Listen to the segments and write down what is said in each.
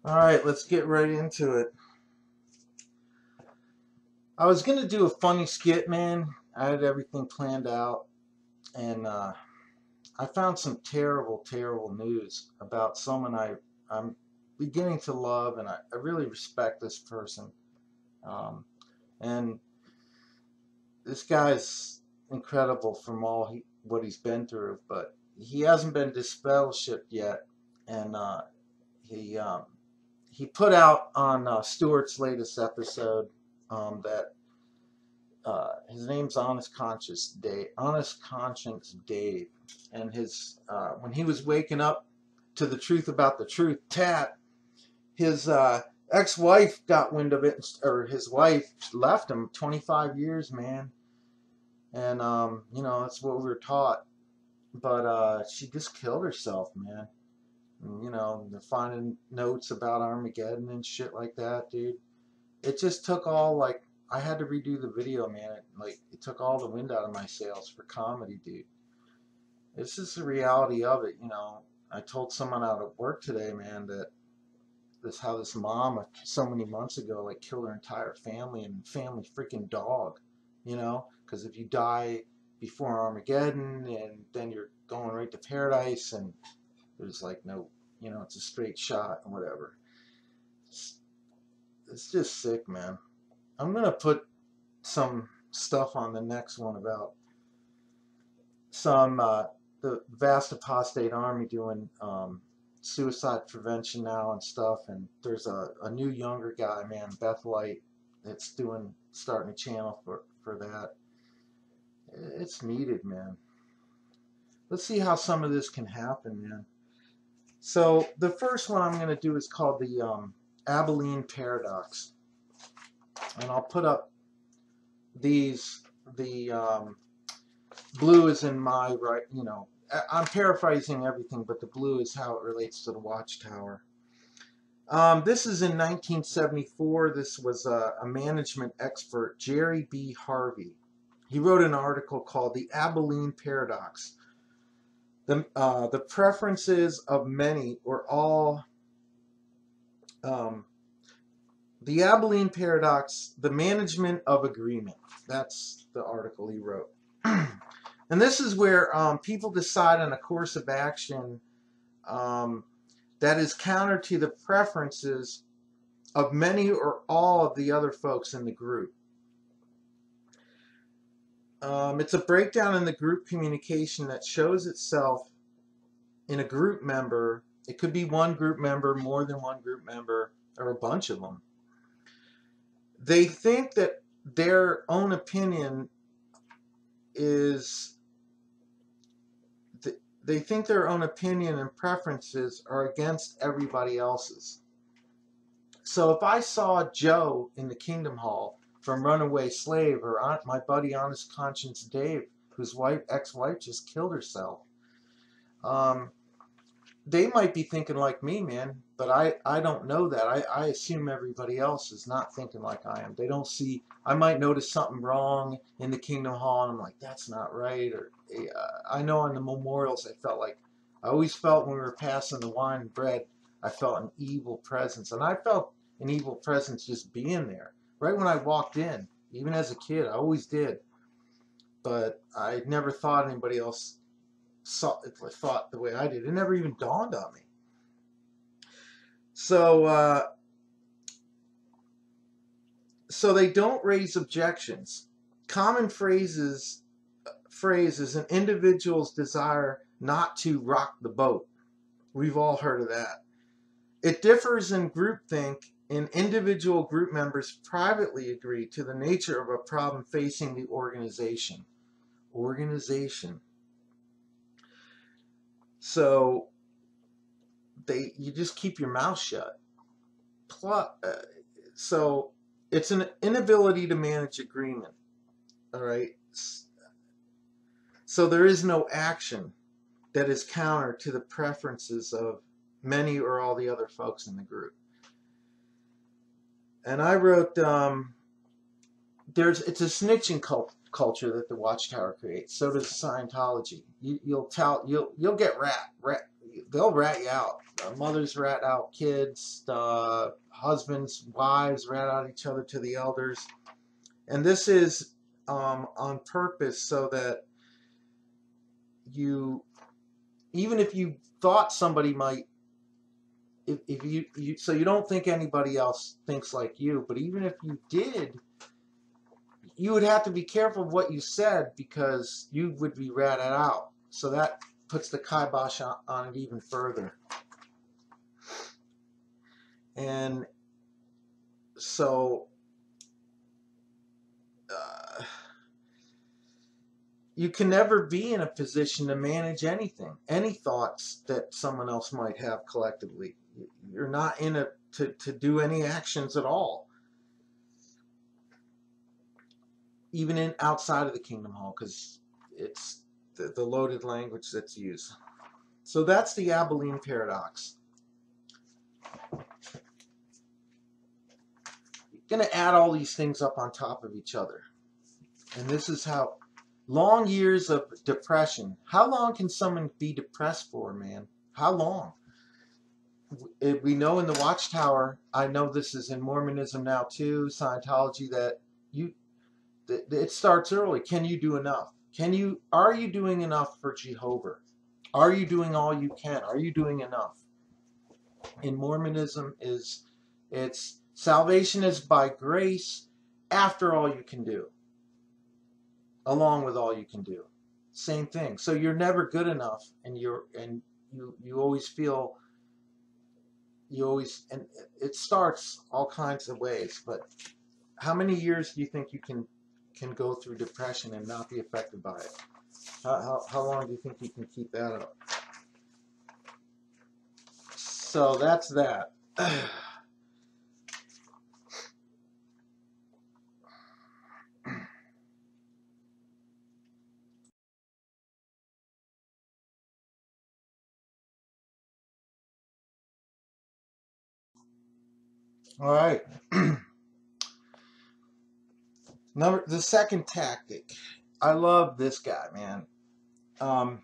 Alright, let's get right into it. I was going to do a funny skit, man. I had everything planned out. And I found some terrible, terrible news about someone I'm beginning to love, and I really respect this person. And this guy's incredible from what he's been through, but he hasn't been disfellowshipped yet. And he put out on Stewart's latest episode that his name's Honest Conscience Dave, and his when he was waking up to the truth about the truth, his ex-wife got wind of it, or his wife left him. 25 years, man, and you know, that's what we were taught, but she just killed herself, man. And, you know, they're finding notes about Armageddon and shit like that, dude. It just took all, like, I had to redo the video, man. It took all the wind out of my sails for comedy, dude. It's just the reality of it, you know. I told someone out at work today, man, that how this mom so many months ago, like, killed her entire family and family freaking dog, you know, because if you die before Armageddon, and then you're going right to paradise, and there's like no, you know, it's a straight shot and whatever. It's just sick, man. I'm gonna put some stuff on the next one about some the vast apostate army doing suicide prevention now and stuff. And there's a new younger guy, man, Bethelite, that's starting a channel for that. It's needed, man. Let's see how some of this can happen, man. So the first one I'm going to do is called the Abilene Paradox, and I'll put up these. The blue is in my right. You know, I'm paraphrasing everything, but the blue is how it relates to the Watchtower. This is in 1974. This was a management expert, Jerry B. Harvey. He wrote an article called "The Abilene Paradox." The preferences of many or all, the Abilene Paradox, the management of agreement. That's the article he wrote. And this is where people decide on a course of action that is counter to the preferences of many or all of the other folks in the group. It's a breakdown in the group communication that shows itself in a group member. It could be one group member, more than one group member, or a bunch of them. They think that their own opinion and preferences are against everybody else's. So if I saw Joe in the Kingdom Hall from Runaway Slave, or my buddy Honest Conscience Dave, whose ex-wife just killed herself, they might be thinking like me, man, but I don't know that. I assume everybody else is not thinking like I am. They don't see, I might notice something wrong in the Kingdom Hall, and I'm like, that's not right. Or I know on the memorials, I always felt when we were passing the wine and bread, I felt an evil presence. And I felt an evil presence just being there. Right when I walked in, even as a kid, I always did. But I never thought anybody else thought the way I did. It never even dawned on me. So they don't raise objections. Common phrase is an individual's desire not to rock the boat. We've all heard of that. It differs in groupthink. In individual group members privately agree to the nature of a problem facing the organization. So you just keep your mouth shut. So it's an inability to manage agreement. All right. So there is no action that is counter to the preferences of many or all the other folks in the group. And I wrote, it's a snitching culture that the Watchtower creates. So does Scientology. You'll get they'll rat you out. Mothers rat out kids, husbands, wives rat out each other to the elders. And this is on purpose so that you, even if you thought somebody might, if you so you don't think anybody else thinks like you, but even if you did, you would have to be careful of what you said because you would be ratted out. So that puts the kibosh on it even further. And so you can never be in a position to manage anything, any thoughts that someone else might have collectively. You're not in it to do any actions at all, even in outside of the Kingdom Hall, because it's the loaded language that's used. So that's the Abilene Paradox. You're going to add all these things up on top of each other. And this is how long years of depression. How long can someone be depressed for, man? How long? We know in the Watchtower, I know this is in Mormonism now too, Scientology, that it starts early. Can you do enough? Are you doing enough for Jehovah? Are you doing all you can? Are you doing enough? In Mormonism, it's salvation is by grace after all you can do, along with all you can do. Same thing. So you're never good enough, and you always feel, and it starts all kinds of ways. But how many years do you think you can go through depression and not be affected by it? How long do you think you can keep that up? So that's that. All right. The second tactic. I love this guy, man.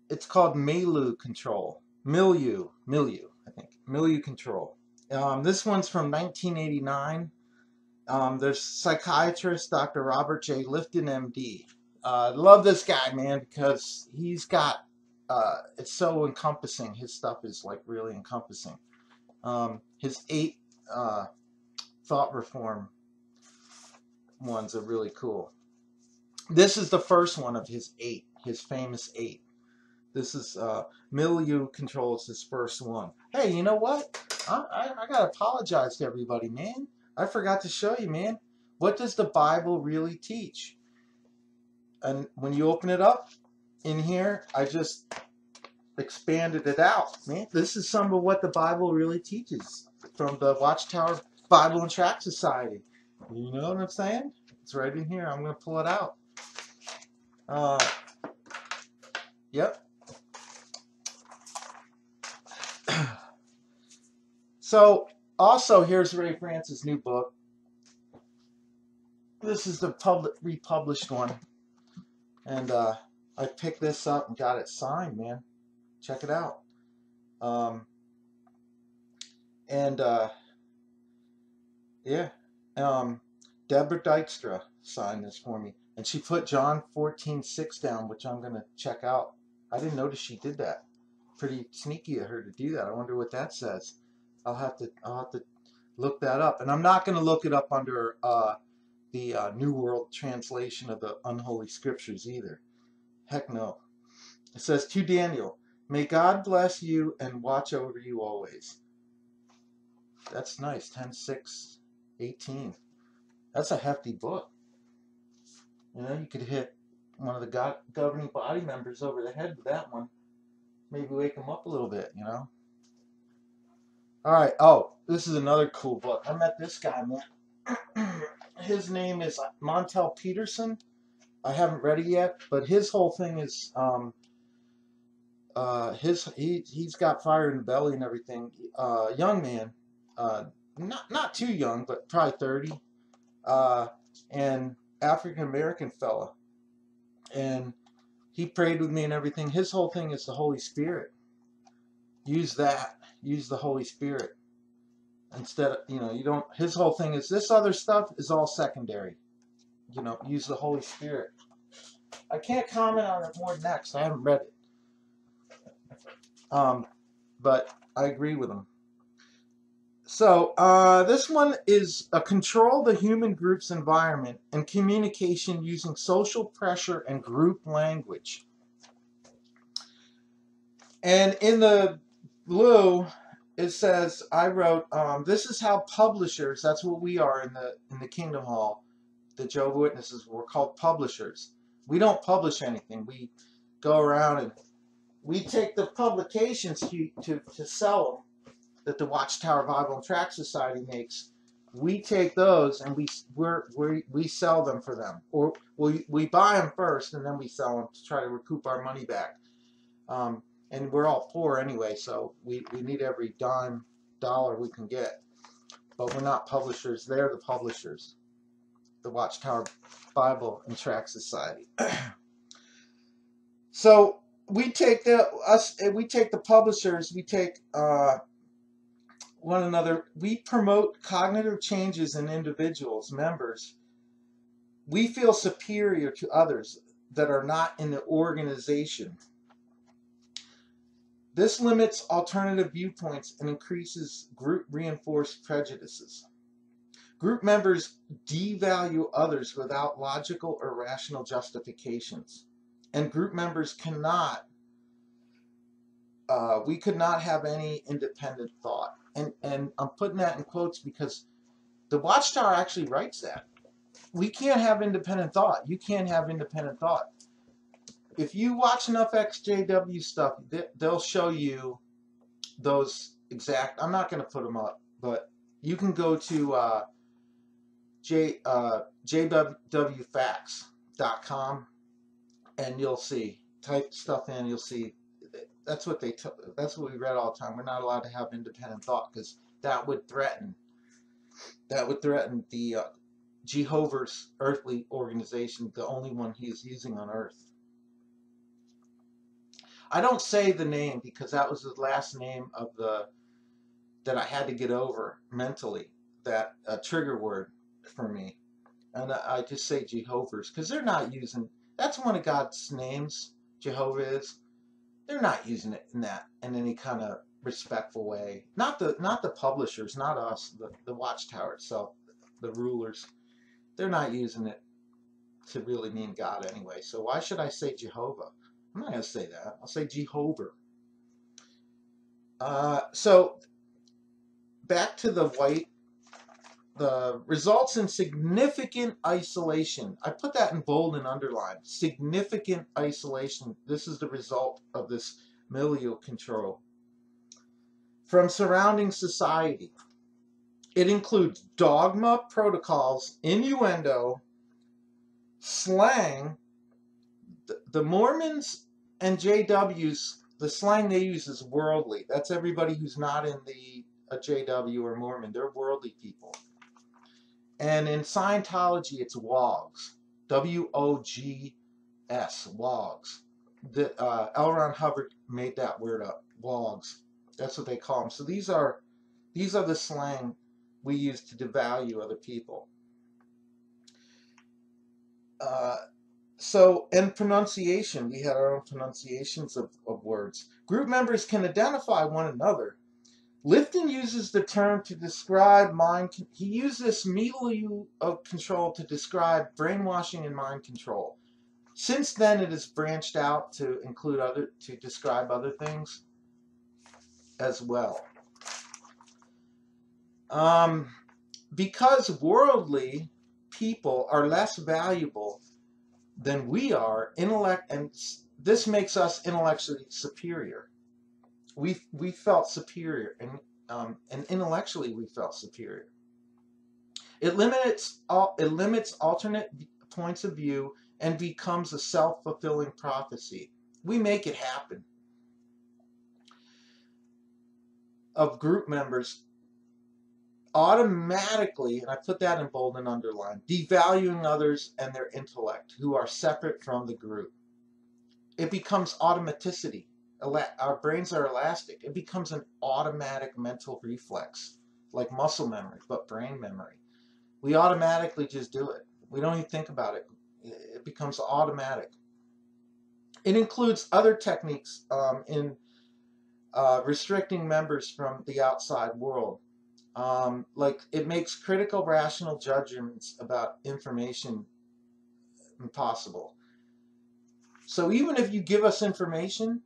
It's called Milieu Control. Milieu, I think. Milieu Control. This one's from 1989. There's psychiatrist Dr. Robert J. Lifton, MD. Love this guy, man, because he's got, it's so encompassing. His stuff is like really encompassing. His 8 thought reform ones are really cool. This is the first one of his 8, his famous 8. This is Milieu Control is his first one. Hey, you know what? I gotta apologize to everybody, man. I forgot to show you, man. What does the Bible really teach? And when you open it up in here, I just expanded it out, man. This is some of what the Bible really teaches from the Watchtower Bible and Tract Society. You know what I'm saying? It's right in here. I'm going to pull it out. Yep. So, also, here's Ray France's new book. This is the republished one. And I picked this up and got it signed, man. Check it out. Yeah. Deborah Dykstra signed this for me. And she put John 14:6 down, which I'm going to check out. I didn't notice she did that. Pretty sneaky of her to do that. I wonder what that says. I'll have to look that up. And I'm not going to look it up under the New World Translation of the Unholy Scriptures either. Heck no. It says, to Daniel, may God bless you and watch over you always. That's nice. 10:6:18. That's a hefty book. You know, you could hit one of the governing body members over the head with that one. Maybe wake them up a little bit, you know. All right. Oh, this is another cool book. I met this guy, man. His name is Montel Peterson. I haven't read it yet, but his whole thing is he's got fire in the belly and everything. Young man, not too young, but probably 30, and African American fella, and He prayed with me and everything. His whole thing is the Holy Spirit. Use that. Use the Holy Spirit. Instead of, you don't, his whole thing is this other stuff is all secondary. Use the Holy Spirit. I can't comment on it more than that because I haven't read it. But I agree with him. So this one is control the human group's environment and communication using social pressure and group language. And in the blue, it says, I wrote, this is how publishers, that's what we are in the Kingdom Hall, the Jehovah's Witnesses, we're called publishers. We don't publish anything. We go around and we take the publications to sell them that the Watchtower Bible and Tract Society makes. We take those and we sell them for them, or we buy them first and then we sell them to try to recoup our money back. And we're all poor anyway, so we need every dime, dollar we can get. But we're not publishers. They're the publishers, the Watchtower Bible and Tract Society. So we take the publishers, we take one another. We promote cognitive changes in individuals, members. We feel superior to others that are not in the organization. This limits alternative viewpoints and increases group reinforced prejudices. Group members devalue others without logical or rational justifications. And group members cannot, we could not have any independent thought. And I'm putting that in quotes because the Watchtower actually writes that. We can't have independent thought. You can't have independent thought. If you watch enough ExJW stuff, they'll show you those exact. I'm not going to put them up, but you can go to jwfacts.com and you'll see. Type stuff in, you'll see. That's what that's what we read all the time. We're not allowed to have independent thought because that would threaten the Jehovah's earthly organization, the only one he is using on earth. I don't say the name because that was the last name of that I had to get over mentally, that trigger word for me. And I just say Jehovah's because they're not using, that's one of God's names, Jehovah is. They're not using it in any kind of respectful way. Not the publishers, not us, the Watchtower itself, the rulers. They're not using it to really mean God anyway. So why should I say Jehovah? I'm not going to say that. I'll say Jehovah. So back to the white. The results in significant isolation. I put that in bold and underlined. Significant isolation. This is the result of this Milieu Control from surrounding society. It includes dogma, protocols, innuendo, slang. The Mormons and JWs, the slang they use is worldly. That's everybody who's not in a JW or Mormon. They're worldly people. And in Scientology, it's WOGs. W-O-G-S, WOGs. L. Ron Hubbard made that word up, WOGs. That's what they call them. So these are the slang we use to devalue other people. So in pronunciation, we had our own pronunciations of words. Group members can identify one another. Lifton uses the term to describe mind. He used this milieu of control to describe brainwashing and mind control. Since then, it has branched out to include to describe other things as well. Because worldly people are less valuable than we are, and this makes us intellectually superior. We felt superior, and intellectually we felt superior. It limits alternate points of view and becomes a self-fulfilling prophecy. We make it happen. Of group members automatically, and I put that in bold and underlined, devaluing others and their intellect who are separate from the group. it becomes automaticity. Our brains are elastic. It becomes an automatic mental reflex, like muscle memory, but brain memory. We automatically just do it. We don't even think about it. It becomes automatic. It includes other techniques in restricting members from the outside world. Like it makes critical, rational judgments about information impossible. So even if you give us information,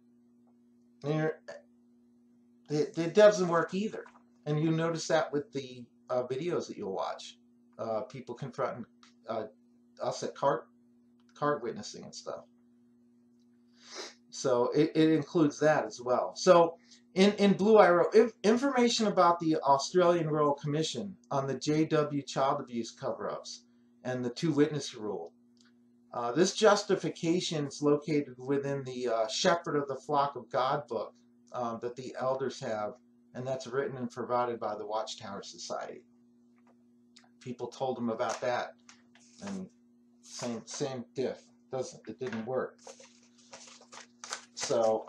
it doesn't work either. And you notice that with the videos that you'll watch. People confronting us at cart witnessing and stuff. So it includes that as well. So in Blue I wrote information about the Australian Royal Commission on the JW child abuse cover-ups and the 2 witness rule. This justification is located within the Shepherd of the Flock of God book that the elders have, and that's written and provided by the Watchtower Society. People told them about that, and same diff. It didn't work. So,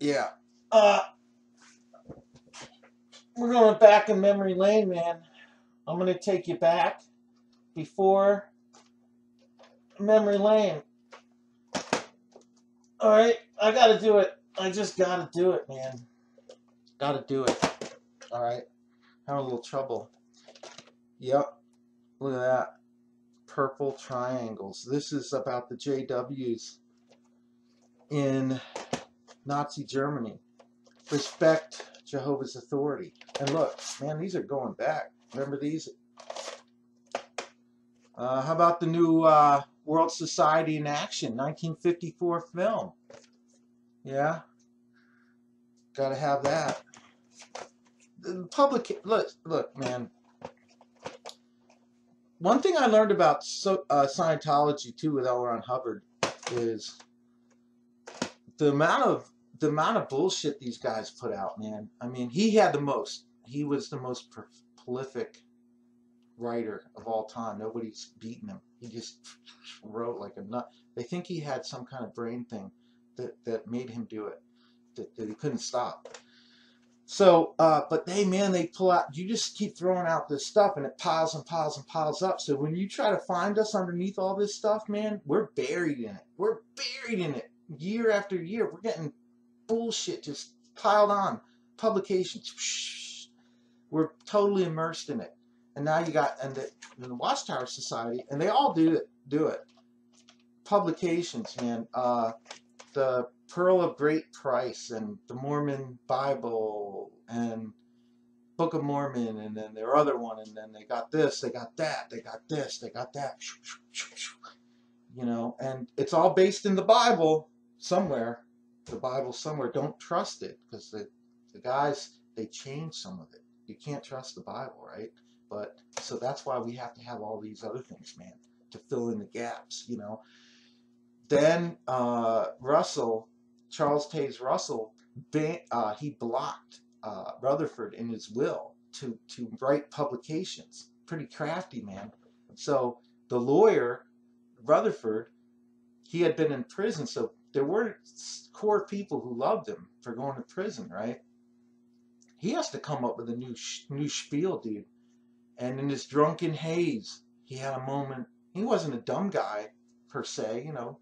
yeah. We're going back in memory lane, man. I'm going to take you back before memory lane. All right, I got to do it. I just got to do it, man. Got to do it. All right. Having a little trouble. Yep. Look at that. Purple triangles. This is about the JWs in Nazi Germany. Respect Jehovah's authority. And look, man, these are going back. Remember these? How about the new World Society in Action, 1954 film? Yeah. Got to have that. The public, look, man. One thing I learned about Scientology too with L. Ron Hubbard is the amount of bullshit these guys put out, man. I mean, he was the most prolific writer of all time. Nobody's beaten him. He just wrote like a nut. They think he had some kind of brain thing that made him do it, that he couldn't stop. So, but they pull out, you just keep throwing out this stuff and it piles and piles and piles up. So when you try to find us underneath all this stuff, man, we're buried in it. We're buried in it year after year. We're getting bullshit just piled on. Publications. We're totally immersed in it. And now you got, and the Watchtower Society, and they all do it. Publications, man. The Pearl of Great Price and the Mormon Bible and Book of Mormon, and then their other one, and then they got this, they got that, they got this, they got that. You know, and it's all based in the Bible somewhere. The Bible somewhere. Don't trust it, because the guys, they change some of it. You can't trust the Bible, right? But so that's why we have to have all these other things, man, to fill in the gaps, you know. Then Charles Taze Russell, he blocked Rutherford in his will to write publications. Pretty crafty, man. So the lawyer, Rutherford, he had been in prison, so there were core people who loved him for going to prison, right? He has to come up with a new spiel, dude. And in this drunken haze, he had a moment. He wasn't a dumb guy, per se, you know.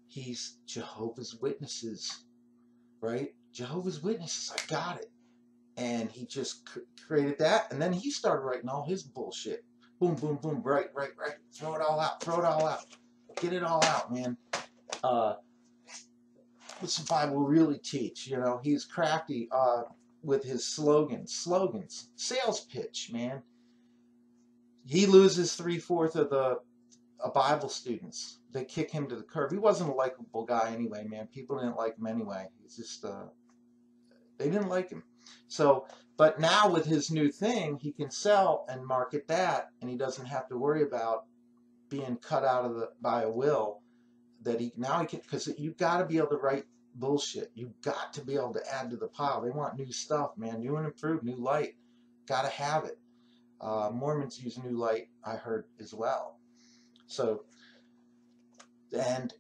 He's Jehovah's Witnesses, right? Jehovah's Witnesses, I got it. And he just created that, and then he started writing all his bullshit. Boom, boom, boom, right. Throw it all out. Get it all out, man. What's the Bible really teach? You know, he's crafty with his slogans, sales pitch, man. He loses 3/4 of the Bible students. They kick him to the curb. He wasn't a likable guy anyway, man. People didn't like him anyway. He's just, they didn't like him. So, but now with his new thing, he can sell and market that, and he doesn't have to worry about being cut out of by a will that he can, because you've got to be able to write bullshit. You've got to be able to add to the pile. They want new stuff, man. New and improved, new light. Got to have it. Mormons use new light, I heard, as well. So, and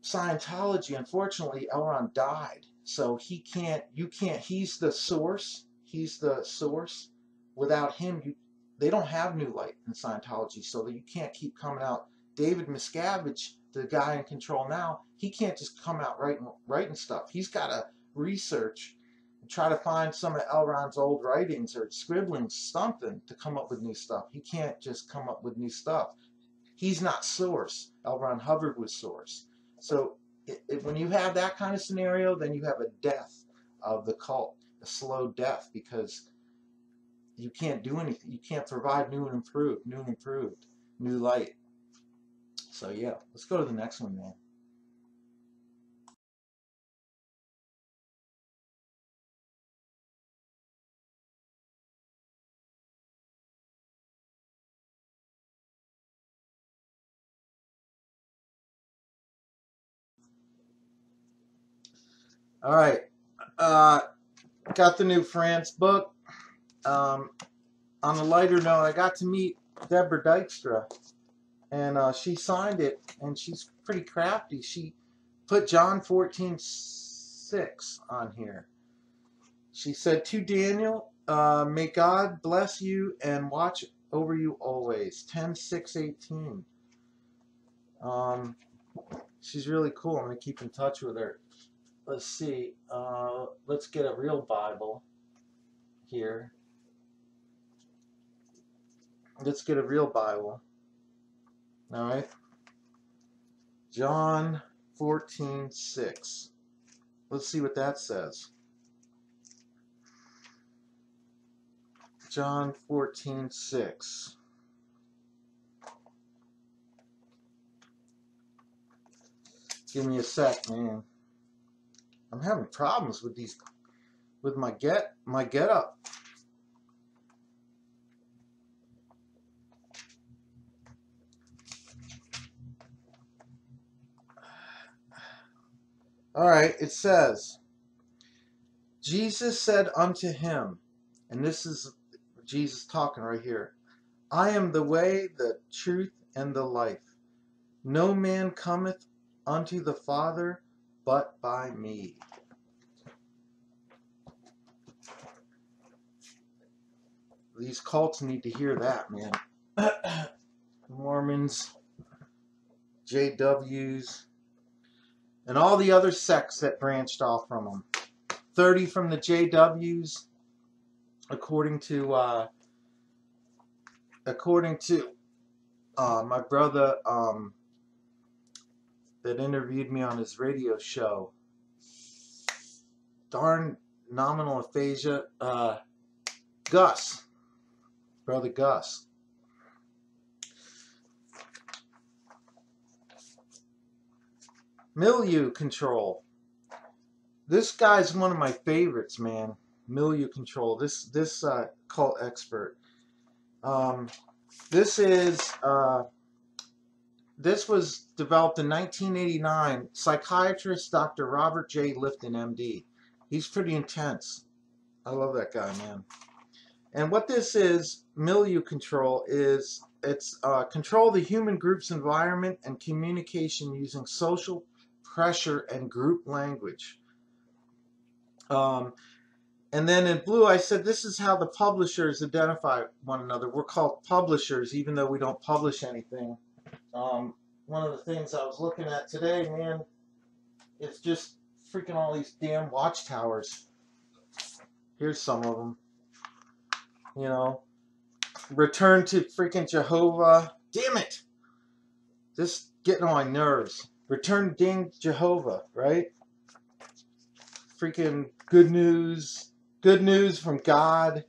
Scientology, unfortunately, L. Ron died, so he can't. You can't. He's the source. He's the source. Without him, they don't have New Light in Scientology, so that you can't keep coming out. David Miscavige, the guy in control now, he can't just come out writing stuff. He's got to research and try to find some of L. Ron's old writings or scribblings, something, to come up with new stuff. He can't just come up with new stuff. He's not source. L. Ron Hubbard was source. So when you have that kind of scenario, then you have a death of the cult, a slow death, because you can't do anything. You can't provide new and improved, new light. So yeah, let's go to the next one, man. All right, got the new France book. On a lighter note, I got to meet Deborah Dykstra, and she signed it, and she's pretty crafty. She put John 14:6 on here. She said, to Daniel, may God bless you and watch over you always. 10:6:18. She's really cool. I'm going to keep in touch with her. Let's see. Let's get a real Bible here. Let's get a real Bible. All right. John 14:6. Let's see what that says. John 14:6. Give me a sec, man. I'm having problems with these, with my get up. All right, it says, Jesus said unto him, and this is Jesus talking right here, I am the way, the truth, and the life. No man cometh unto the Father but by me. These cults need to hear that, man. Mormons, JWs, and all the other sects that branched off from them. 30 from the JWs, according to my brother that interviewed me on his radio show. Darn nominal aphasia, Gus, brother Gus. Milieu Control. This guy's one of my favorites, man. Milieu Control. This cult expert. This was developed in 1989. Psychiatrist Dr. Robert J. Lifton, MD. He's pretty intense. I love that guy, man. And what this is, Milieu Control, is it's control the human group's environment and communication using social pressure and group language. And then in blue, I said this is how the publishers identify one another. We're called publishers, even though we don't publish anything. One of the things I was looking at today, man, it's just freaking all these damn watchtowers. Here's some of them. You know, Return to freaking Jehovah. Damn it! Just getting on my nerves. Return ding Jehovah, right? Freaking good news from God.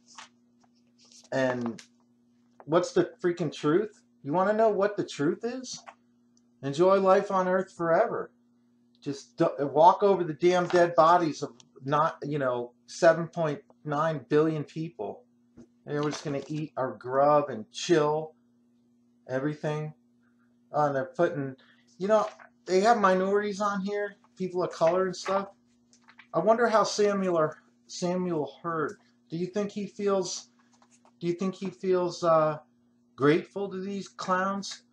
And what's the freaking truth? You want to know what the truth is? Enjoy life on earth forever. Just walk over the damn dead bodies of 7.9 billion people. And we're just going to eat our grub and chill. Everything. And they're putting, they have minorities on here. People of color and stuff. I wonder how Samuel Hurd. Do you think he feels grateful to these clowns?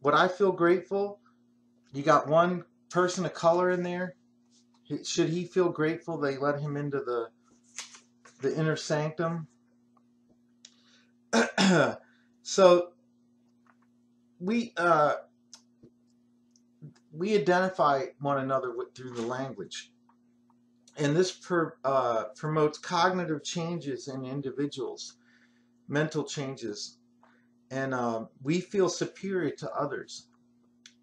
Would I feel grateful? You got one person of color in there, should he feel grateful they let him into the inner sanctum? So we identify one another through the language, and this promotes cognitive changes in individuals, mental changes, and we feel superior to others,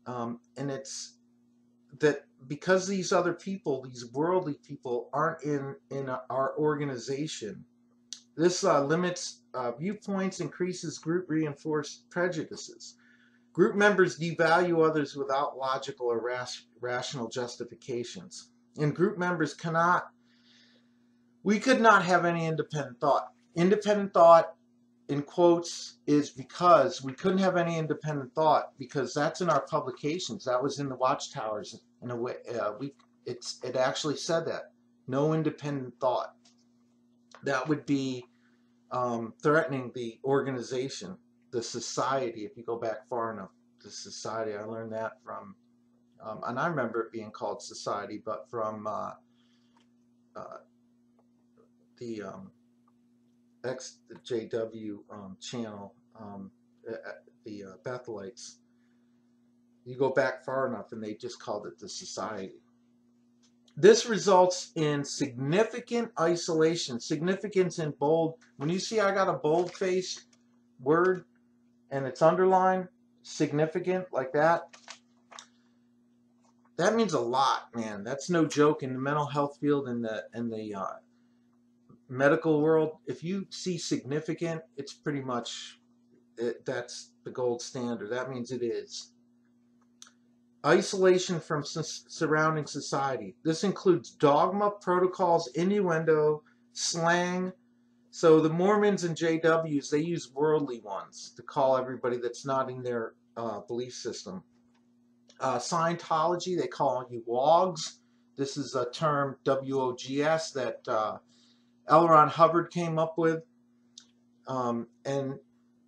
and it's that because these other people, these worldly people, aren't in our organization. This limits viewpoints, increases group reinforced prejudices. Group members devalue others without logical or rational justifications. And group members we could not have any independent thought. Independent thought, in quotes, is because we couldn't have any independent thought because that's in our publications. That was in the Watchtowers. In a way, it actually said that. No independent thought. That would be threatening the organization, the society, if you go back far enough. The society, I learned that from, and I remember it being called society, but from the ExJW channel, the Bethelites. You go back far enough and they just called it the society. This results in significant isolation, significance in bold. When you see I got a bold-faced word and it's underlined, significant, like that, that means a lot, man. That's no joke in the mental health field and the medical world. If you see significant, it's pretty much, that's the gold standard. That means it is. Isolation from surrounding society. This includes dogma, protocols, innuendo, slang. So the Mormons and JWs, they use worldly ones to call everybody that's not in their belief system. Scientology, they call you wogs. This is a term, W-O-G-S, that L. Ron Hubbard came up with. And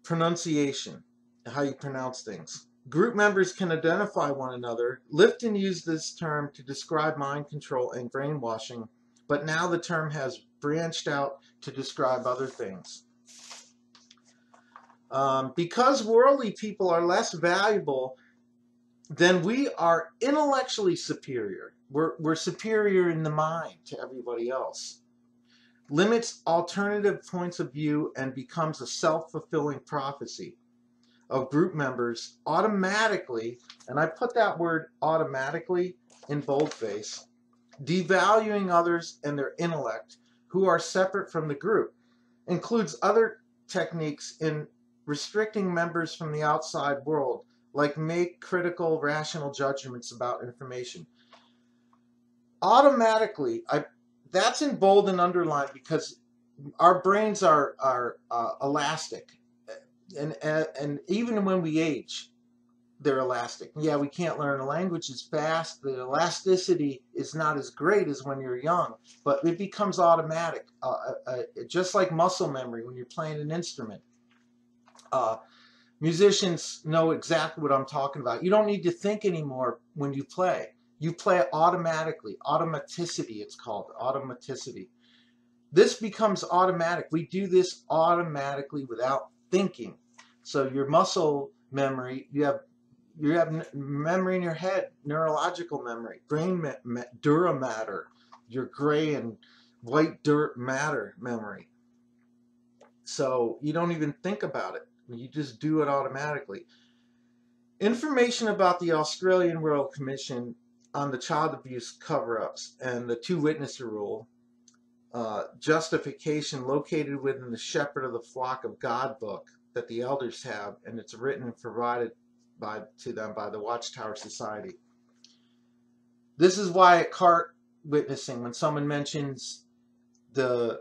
pronunciation, how you pronounce things. Group members can identify one another. Lifton used this term to describe mind control and brainwashing, but now the term has branched out to describe other things. Because worldly people are less valuable, then we are intellectually superior. We're superior in the mind to everybody else. Limits alternative points of view and becomes a self-fulfilling prophecy of group members automatically, and I put that word automatically in boldface, devaluing others and their intellect who are separate from the group. Includes other techniques in restricting members from the outside world, like make critical, rational judgments about information. Automatically, that's in bold and underlined because our brains are elastic. And even when we age, they're elastic. Yeah, we can't learn a language as fast. The elasticity is not as great as when you're young, but it becomes automatic, just like muscle memory when you're playing an instrument. Musicians know exactly what I'm talking about. You don't need to think anymore when you play. You play it automatically. Automaticity, it's called. Automaticity. This becomes automatic. We do this automatically without thinking. So your muscle memory, you have memory in your head, neurological memory, brain dura matter, your gray and white dirt matter memory. So you don't even think about it. You just do it automatically. Information about the Australian Royal Commission on the child abuse cover-ups and the two-witnesser rule, justification located within the Shepherd of the Flock of God book that the elders have, and it's written and provided to them by the Watchtower Society. This is why at cart witnessing, when someone mentions the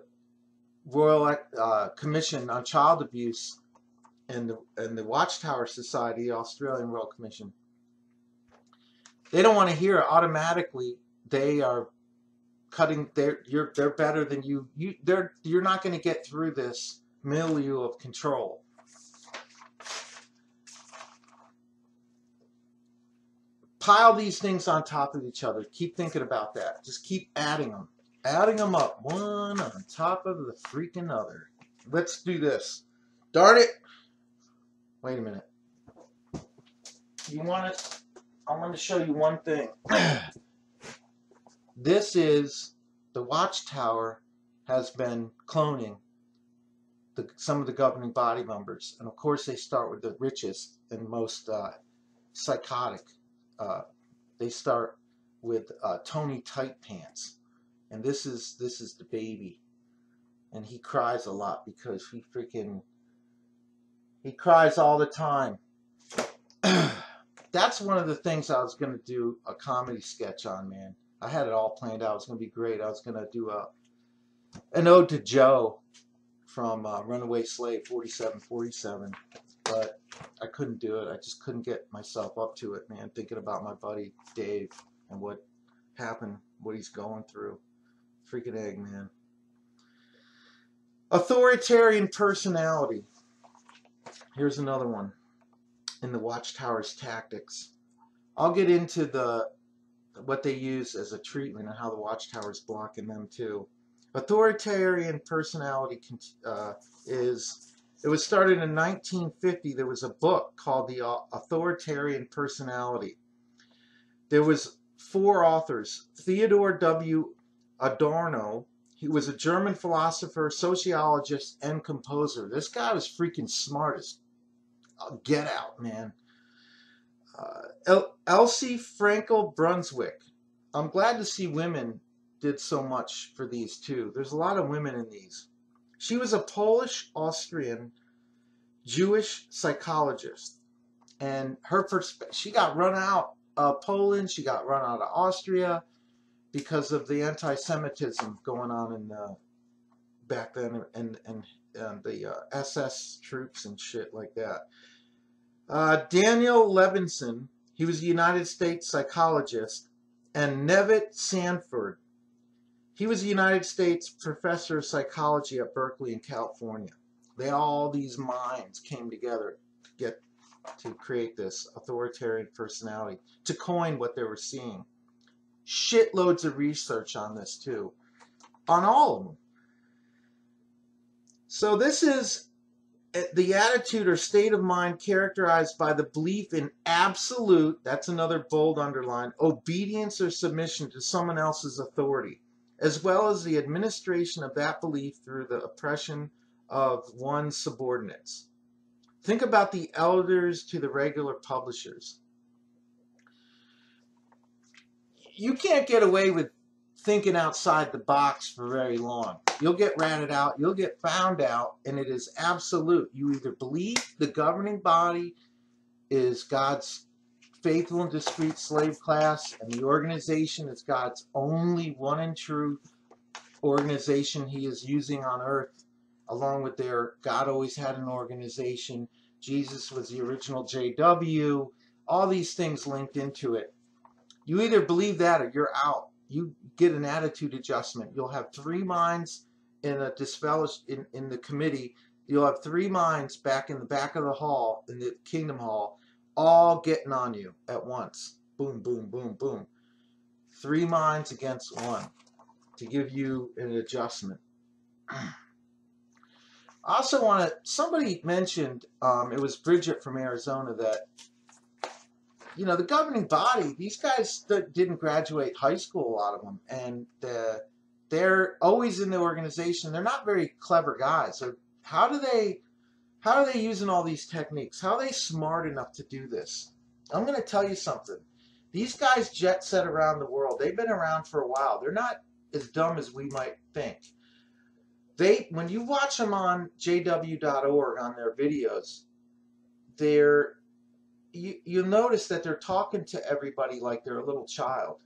Royal Commission on Child Abuse and the Watchtower Society, the Australian Royal Commission, they don't want to hear it. Automatically they are cutting. They're better than you. You're not going to get through this milieu of control. pile these things on top of each other. Keep thinking about that. Just keep adding them. Adding them up, one on top of the freaking other. Let's do this. Darn it. Wait a minute. You want it? I want to show you one thing. This is the Watchtower has been cloning some of the governing body members. And of course they start with the richest and most psychotic. They start with Tony Tight Pants. And this is the baby. And he cries a lot because he cries all the time. That's one of the things I was going to do a comedy sketch on, man. I had it all planned out. It was going to be great. I was going to do an ode to Joe from Runaway Slave 4747, but I couldn't do it. I just couldn't get myself up to it, man, thinking about my buddy Dave and what happened, what he's going through. Freaking egg, man. Authoritarian personality. Here's another one in the Watchtower's tactics. I'll get into what they use as a treatment and how the Watchtower's blocking them too. Authoritarian personality it was started in 1950. There was a book called The Authoritarian Personality. There was 4 authors. Theodore W. Adorno. He was a German philosopher, sociologist, and composer. This guy was freaking smart as get out, man. Elsie Frankel Brunswick. I'm glad to see women did so much for these too. There's a lot of women in these. She was a Polish, Austrian, Jewish psychologist, and she got run out of Poland. She got run out of Austria because of the anti-Semitism going on in back then, and the SS troops and shit like that. Daniel Levinson, he was a United States psychologist, and Nevitt Sanford, he was a United States professor of psychology at Berkeley in California. All these minds came together to create this authoritarian personality, to coin what they were seeing. Shitloads of research on this too, on all of them. So this is the attitude or state of mind characterized by the belief in absolute, that's another bold underline, obedience or submission to someone else's authority, as well as the administration of that belief through the oppression of one's subordinates. Think about the elders to the regular publishers. You can't get away with thinking outside the box for very long. You'll get ratted out, you'll get found out, and it is absolute. You either believe the governing body is God's faithful and discreet slave class, and the organization is God's only one and true organization he is using on earth, along with God always had an organization, Jesus was the original JW, all these things linked into it. You either believe that or you're out. You get an attitude adjustment. You'll have 3 minds in the committee. You'll have 3 minds back in the back of the hall, in the Kingdom Hall, all getting on you at once. Boom, boom, boom, boom. 3 minds against 1 to give you an adjustment. I also want to, somebody mentioned, it was Bridget from Arizona, that, you know, the governing body, these guys didn't graduate high school, a lot of them, and they're always in the organization. They're not very clever guys. So how are they using all these techniques? How are they smart enough to do this? I'm going to tell you something. These guys jet set around the world. They've been around for a while. They're not as dumb as we might think. When you watch them on jw.org on their videos, you'll notice that they're talking to everybody like they're a little child.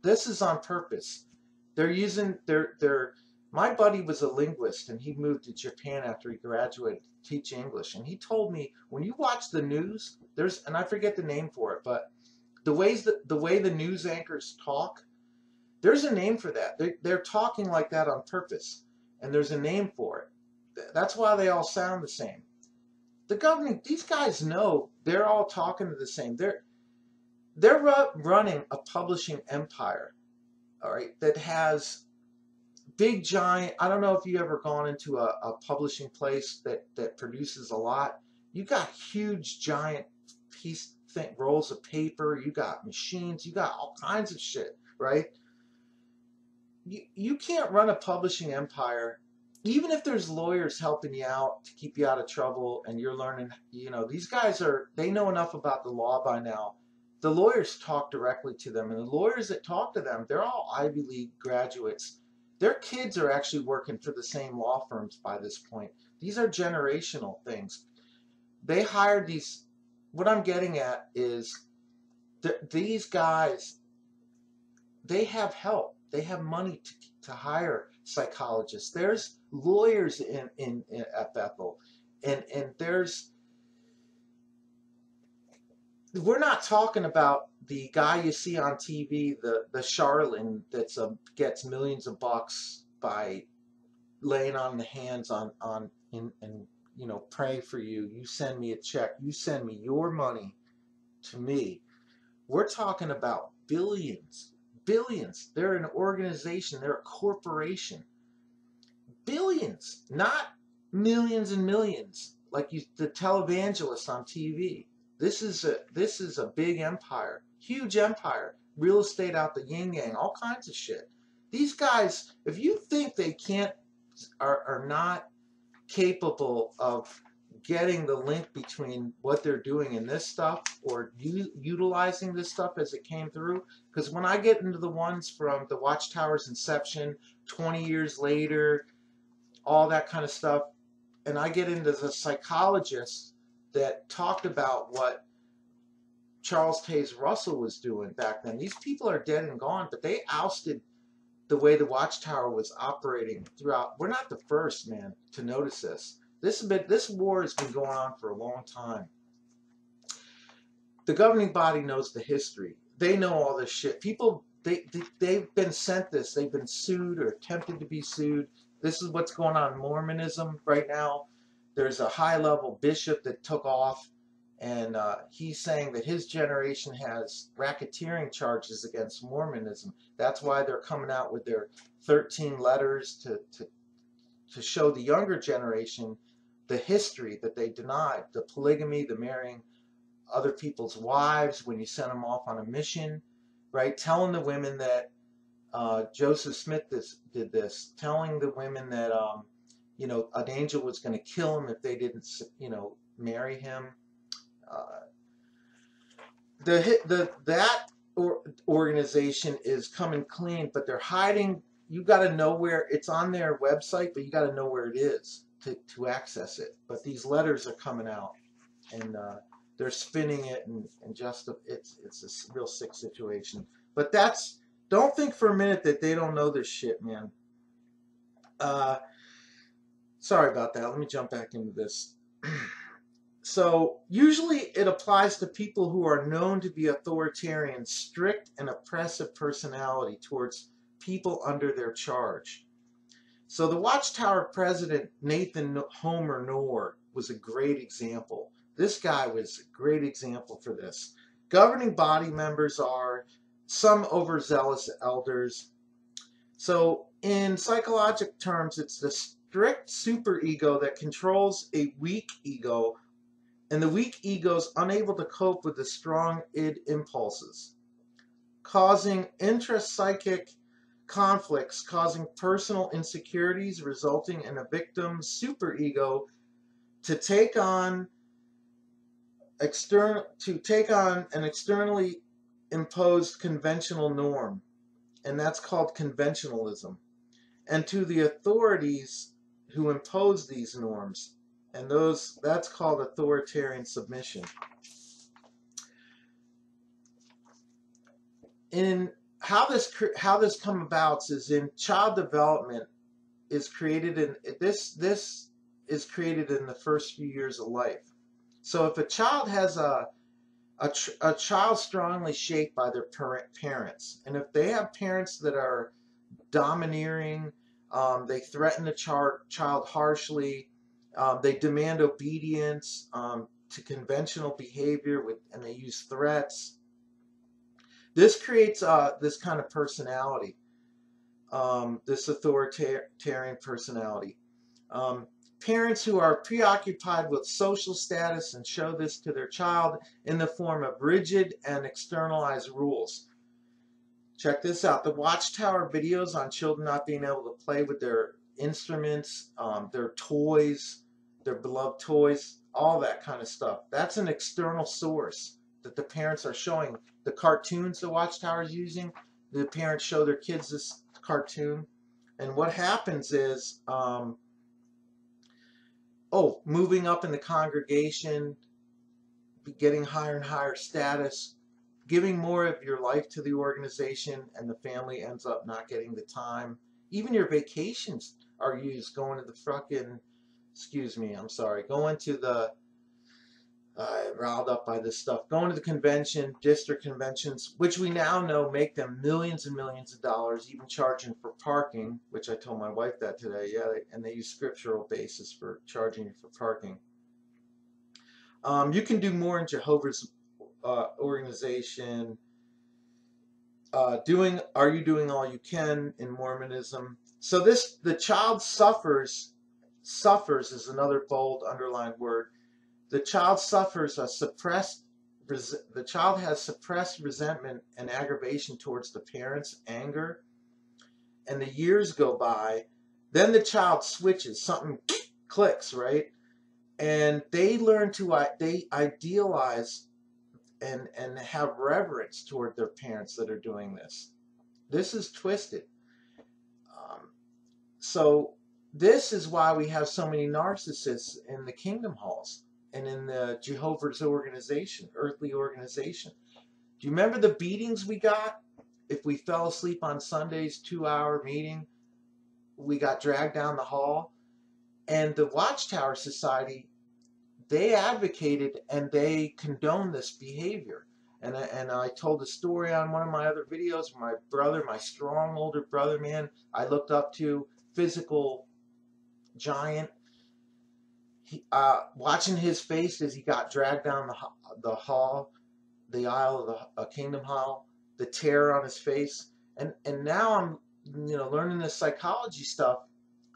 This is on purpose. They're using my buddy was a linguist, and he moved to Japan after he graduated to teach English, and he told me, when you watch the news, and I forget the name for it, but the way the news anchors talk, there's a name for that. They're talking like that on purpose, and there's a name for it. That's why they all sound the same. These guys know they're all talking to the same. they're running a publishing empire, all right, that has big giant. I don't know if you ever gone into a publishing place that produces a lot. You got huge giant rolls of paper. You got machines. You got all kinds of shit, right? You can't run a publishing empire, even if there's lawyers helping you out to keep you out of trouble, and you're learning. You know, these guys they know enough about the law by now. The lawyers talk directly to them, and the lawyers that talk to them, they're all Ivy League graduates. Their kids are actually working for the same law firms by this point. These are generational things. They hired these. What I'm getting at is these guys, they have help. They have money to hire psychologists. There's lawyers at Bethel, and we're not talking about the guy you see on TV, the charlatan that's gets millions of bucks by laying on the hands and you know, pray for you. You send me a check. You send me your money to me. We're talking about billions. Billions. They're an organization. They're a corporation. Billions, not millions and millions like the televangelists on TV. This is a big empire, huge empire. Real estate out the yin yang, all kinds of shit. These guys, if you think they are not capable of getting the link between what they're doing in this stuff, or utilizing this stuff as it came through. Because when I get into the ones from the Watchtower's inception, 20 years later, all that kind of stuff, and I get into the psychologists that talked about what Charles Taze Russell was doing back then. These people are dead and gone, but they ousted the way the Watchtower was operating throughout. We're not the first, man, to notice this. This war has been going on for a long time. The governing body knows the history. They know all this shit. People, they've been sent this. They've been sued or attempted to be sued. This is what's going on in Mormonism right now. There's a high-level bishop that took off, and he's saying that his generation has racketeering charges against Mormonism. That's why they're coming out with their 13 letters to show the younger generation the history that they denied, the polygamy, the marrying other people's wives when you send them off on a mission, right? Telling the women that Joseph Smith did this, telling the women that you know, an angel was going to kill them if they didn't, you know, marry him. That organization is coming clean, but they're hiding. You got to know where it's on their website, but you got to know where it is to access it. But these letters are coming out, and they're spinning it, and just it's a real sick situation. But don't think for a minute that they don't know this shit, man. Sorry about that. Let me jump back into this. So usually it applies to people who are known to be authoritarian, strict and oppressive personality towards people under their charge. So the Watchtower president, Nathan Homer Knorr, was a great example. This guy was a great example for this. Governing body members are some overzealous elders. So in psychological terms, it's the strict superego that controls a weak ego, and the weak ego is unable to cope with the strong id impulses, causing intrapsychic conflicts, causing personal insecurities, resulting in a victim's superego to take on an externally imposed conventional norm, and that's called conventionalism, and to the authorities who impose these norms, and that's called authoritarian submission. In how this come about is in child development is created in this is created in the first few years of life. So if a child has a child strongly shaped by their parents, and if they have parents that are domineering, they threaten the child harshly, they demand obedience to conventional behavior and they use threats. This creates this kind of personality, this authoritarian personality. Parents who are preoccupied with social status and show this to their child in the form of rigid and externalized rules. Check this out. The Watchtower videos on children not being able to play with their instruments, their toys, their beloved toys, all that kind of stuff. That's an external source that the parents are showing. The cartoons the Watchtower is using, the parents show their kids this cartoon. And what happens is, moving up in the congregation, getting higher and higher status, giving more of your life to the organization, and the family ends up not getting the time. Even your vacations are used going to the fucking, going to the, riled up by this stuff, going to the convention, district conventions, which we now know make them millions and millions of dollars, even charging for parking, which I told my wife that today, and they use scriptural basis for charging you for parking. You can do more in Jehovah's organization. Are you doing all you can in Mormonism? So the child suffers is another bold underlined word. The child suffers the child has suppressed resentment and aggravation towards the parents, anger, and the years go by. Then the child switches, something clicks, right? And they learn to, they idealize and have reverence toward their parents that are doing this. This is twisted. So this is why we have so many narcissists in the kingdom halls and in the Jehovah's organization, earthly organization. Do you remember the beatings we got? If we fell asleep on Sunday's 2-hour meeting, we got dragged down the hall. And the Watchtower Society, they advocated and they condoned this behavior. And I told a story on one of my other videos. My brother, my strong older brother, man, I looked up to, physical giant. Watching his face as he got dragged down the hall, the aisle of the Kingdom Hall, the terror on his face, and now I'm learning this psychology stuff.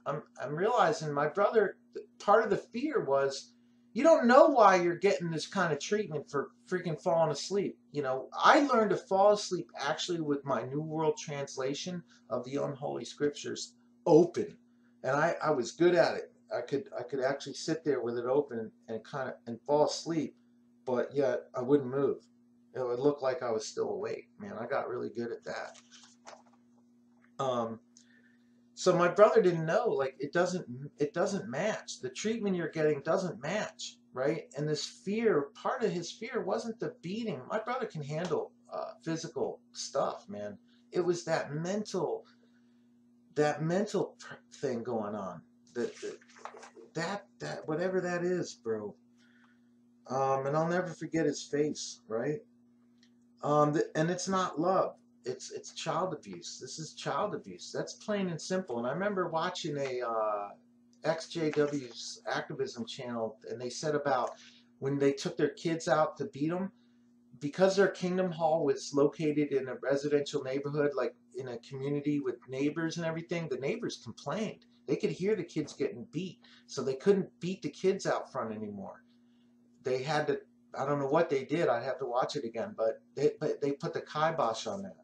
I'm realizing my brother, part of the fear was, you don't know why you're getting this kind of treatment for freaking falling asleep. I learned to fall asleep actually with my New World Translation of the Unholy Scriptures open, and I was good at it. I could actually sit there with it open and fall asleep, but yet I wouldn't move. It would look like I was still awake. Man, I got really good at that. So my brother didn't know, like, it doesn't match. The treatment you're getting doesn't match, right? And this fear, part of his fear wasn't the beating. My brother can handle physical stuff, man. It was that mental thing going on. That whatever that is, bro. And I'll never forget his face, right? And it's not love. It's child abuse. This is child abuse. That's plain and simple. And I remember watching a ExJW's activism channel, and they said about when they took their kids out to beat them, because their Kingdom Hall was located in a residential neighborhood, like in a community with neighbors and everything, the neighbors complained. They could hear the kids getting beat, so they couldn't beat the kids out front anymore. They had to, I don't know what they did, I'd have to watch it again, but they put the kibosh on that.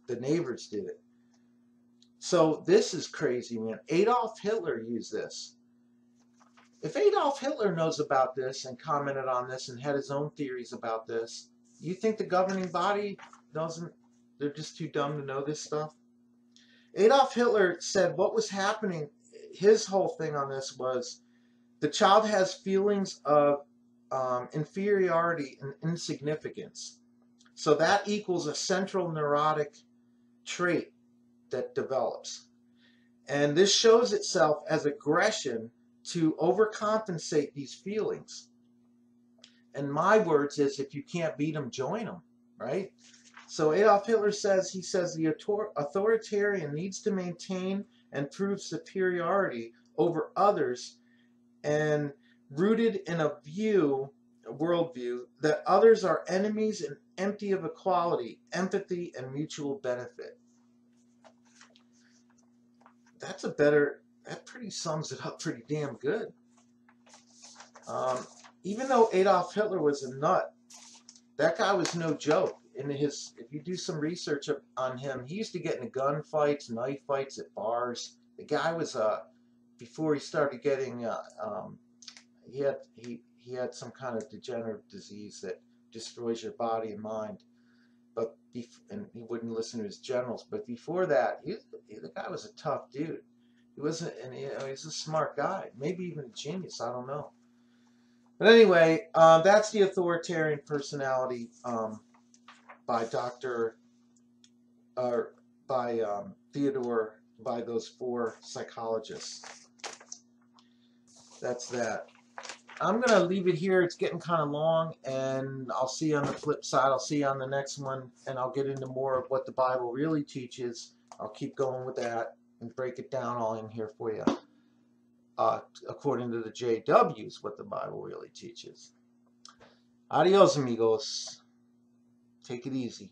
The neighbors did it. So this is crazy, man. Adolf Hitler used this. If Adolf Hitler knows about this and commented on this and had his own theories about this, you think the governing body doesn't, they're just too dumb to know this stuff? Adolf Hitler said what was happening, his whole thing on this was, the child has feelings of inferiority and insignificance. So that equals a central neurotic trait that develops. And this shows itself as aggression to overcompensate these feelings. And my words is, if you can't beat them, join them, right? So Adolf Hitler says, the authoritarian needs to maintain and prove superiority over others, and rooted in a view, worldview that others are enemies and empty of equality, empathy, and mutual benefit. That's a better, that pretty sums it up pretty damn good. Even though Adolf Hitler was a nut, that guy was no joke. If you do some research on him, he used to get into gun fights, knife fights at bars. The guy was before he started getting he had some kind of degenerative disease that destroys your body and mind. But and he wouldn't listen to his generals. But before that, the guy was a tough dude. He wasn't, and he's a smart guy, maybe even a genius. I don't know. But anyway, that's the Authoritarian Personality by Theodore, by those 4 psychologists. That's that. I'm going to leave it here. It's getting kind of long, and I'll see you on the flip side. I'll see you on the next one, and I'll get into more of what the Bible really teaches. I'll keep going with that and break it down all in here for you. According to the JWs, what the Bible really teaches. Adios, amigos. Take it easy.